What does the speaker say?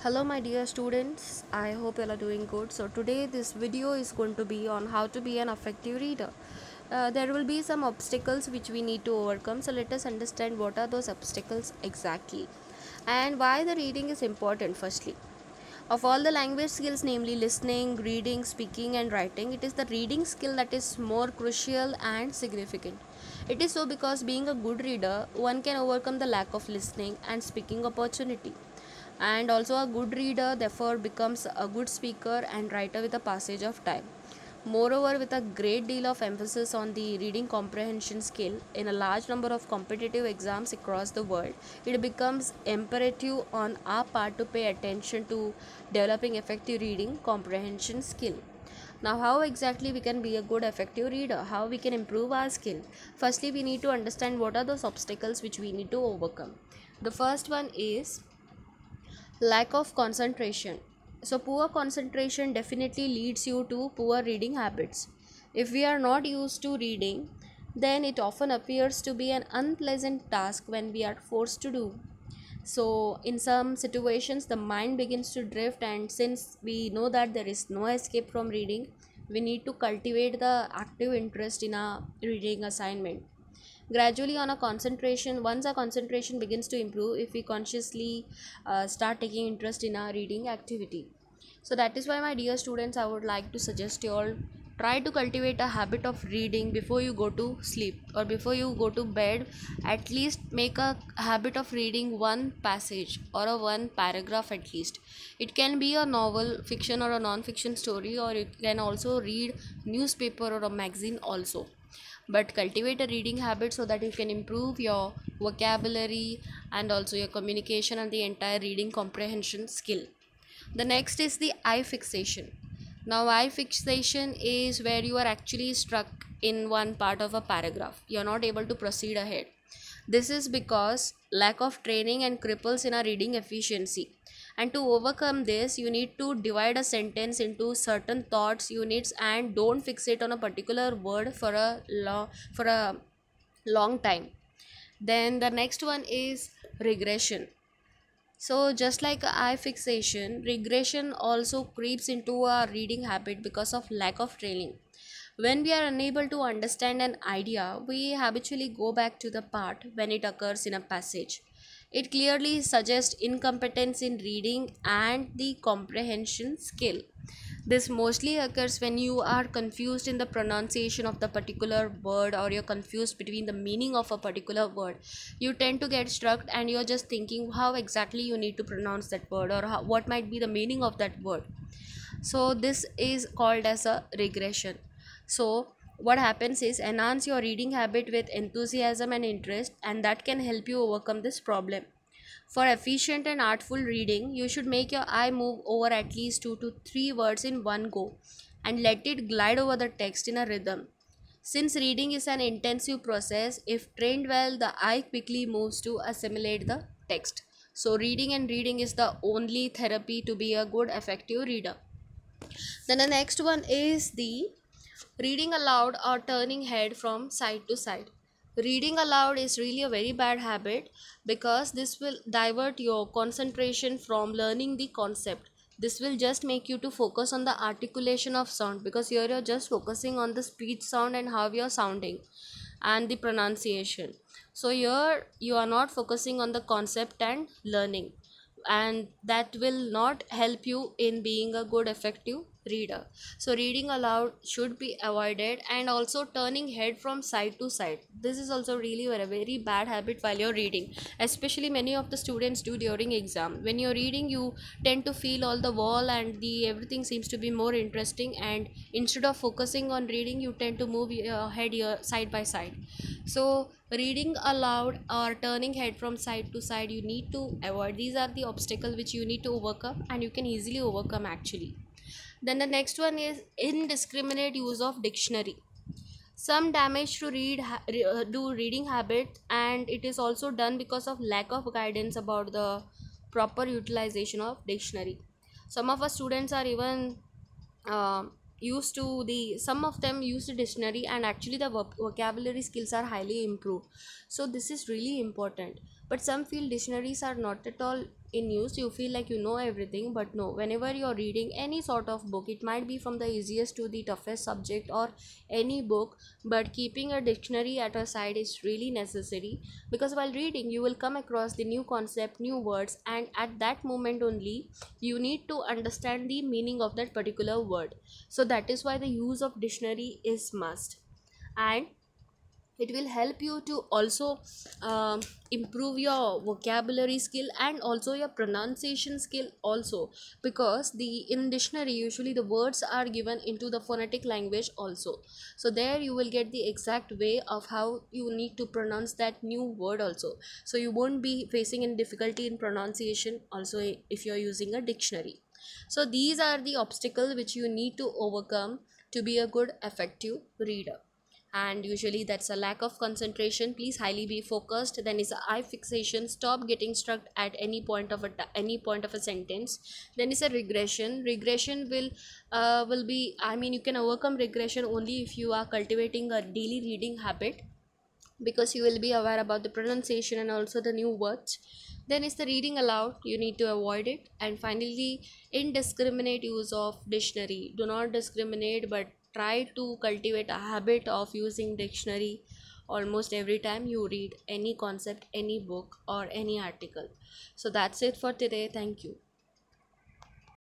Hello my dear students, I hope you all are doing good. So today this video is going to be on how to be an effective reader. There will be some obstacles which we need to overcome, so let us understand what are those obstacles exactly and why the reading is important. Firstly, of all the language skills, namely listening, reading, speaking and writing, it is the reading skill that is more crucial and significant. It is so because being a good reader, one can overcome the lack of listening and speaking opportunity. And also a good reader therefore becomes a good speaker and writer with the passage of time. Moreover, with a great deal of emphasis on the reading comprehension skill in a large number of competitive exams across the world, it becomes imperative on our part to pay attention to developing effective reading comprehension skill. Now, how exactly we can be a good effective reader? How we can improve our skill? Firstly, we need to understand what are those obstacles which we need to overcome. The first one is lack of concentration. So poor concentration definitely leads you to poor reading habits. If we are not used to reading, then it often appears to be an unpleasant task when we are forced to do so. In some situations the mind begins to drift, and since we know that there is no escape from reading, we need to cultivate the active interest in a reading assignment. Gradually, on a concentration, once our concentration begins to improve, if we consciously start taking interest in our reading activity. So that is why, my dear students, I would like to suggest you all try to cultivate a habit of reading before you go to sleep or before you go to bed. At least make a habit of reading one passage or a one paragraph at least. It can be a novel, fiction or a non-fiction story, or you can also read newspaper or a magazine also, but cultivate a reading habit so that you can improve your vocabulary and also your communication and the entire reading comprehension skill. The next is the eye fixation. Now, eye fixation is where you are actually stuck in one part of a paragraph. You are not able to proceed ahead. This is because lack of training and cripples in our reading efficiency. And to overcome this, you need to divide a sentence into certain thoughts units and don't fixate on a particular word for a long time. Then the next one is regression. So, just like eye fixation, regression also creeps into our reading habit because of lack of training. When we are unable to understand an idea, we habitually go back to the part when it occurs in a passage. It clearly suggests incompetence in reading and the comprehension skill. This mostly occurs when you are confused in the pronunciation of the particular word, or you're confused between the meaning of a particular word. You tend to get struck and you're just thinking how exactly you need to pronounce that word, or what might be the meaning of that word. So this is called as a regression. So what happens is enhance your reading habit with enthusiasm and interest, and that can help you overcome this problem. For efficient and artful reading, you should make your eye move over at least 2 to 3 words in one go and let it glide over the text in a rhythm. Since reading is an intensive process, if trained well, the eye quickly moves to assimilate the text. So reading is the only therapy to be a good effective reader. Then the next one is the reading aloud or turning head from side to side. Reading aloud is really a very bad habit because this will divert your concentration from learning the concept. This will just make you to focus on the articulation of sound, because here you're just focusing on the speech sound and how you're sounding and the pronunciation. So here you are not focusing on the concept and learning, and that will not help you in being a good effective reader. So reading aloud should be avoided, and also turning head from side to side, this is also really a very bad habit while you're reading, especially many of the students do during exam. When you're reading, you tend to feel all the wall and the everything seems to be more interesting, and instead of focusing on reading, you tend to move your head here side by side. So reading aloud or turning head from side to side, you need to avoid. These are the obstacles which you need to overcome, and you can easily overcome actually. Then the next one is indiscriminate use of dictionary. Some damage to do reading habit, and it is also done because of lack of guidance about the proper utilization of dictionary. Some of our students are even uh, used to the some of them use the dictionary, and actually the vocabulary skills are highly improved. So this is really important. But some feel dictionaries are not at all in use. You feel like you know everything, but no. Whenever you're reading any sort of book, it might be from the easiest to the toughest subject or any book, but keeping a dictionary at your side is really necessary, because while reading you will come across the new concept, new words, and at that moment only you need to understand the meaning of that particular word. So that is why the use of dictionary is must. And it will help you to also improve your vocabulary skill and also your pronunciation skill also, because the in dictionary usually the words are given into the phonetic language also. So there you will get the exact way of how you need to pronounce that new word also. So you won't be facing any difficulty in pronunciation also if you're using a dictionary. So these are the obstacles which you need to overcome to be a good effective reader. And usually that's a lack of concentration. Please highly be focused. Then is a eye fixation. Stop getting struck at any point of any point of a sentence. Then is a regression. Regression will be, I mean, you can overcome regression only if you are cultivating a daily reading habit, because you will be aware about the pronunciation and also the new words. Then is the reading aloud, you need to avoid it. And finally, indiscriminate use of dictionary. Do not discriminate, but try to cultivate a habit of using dictionary almost every time you read any concept, any book, or any article. So that's it for today. Thank you.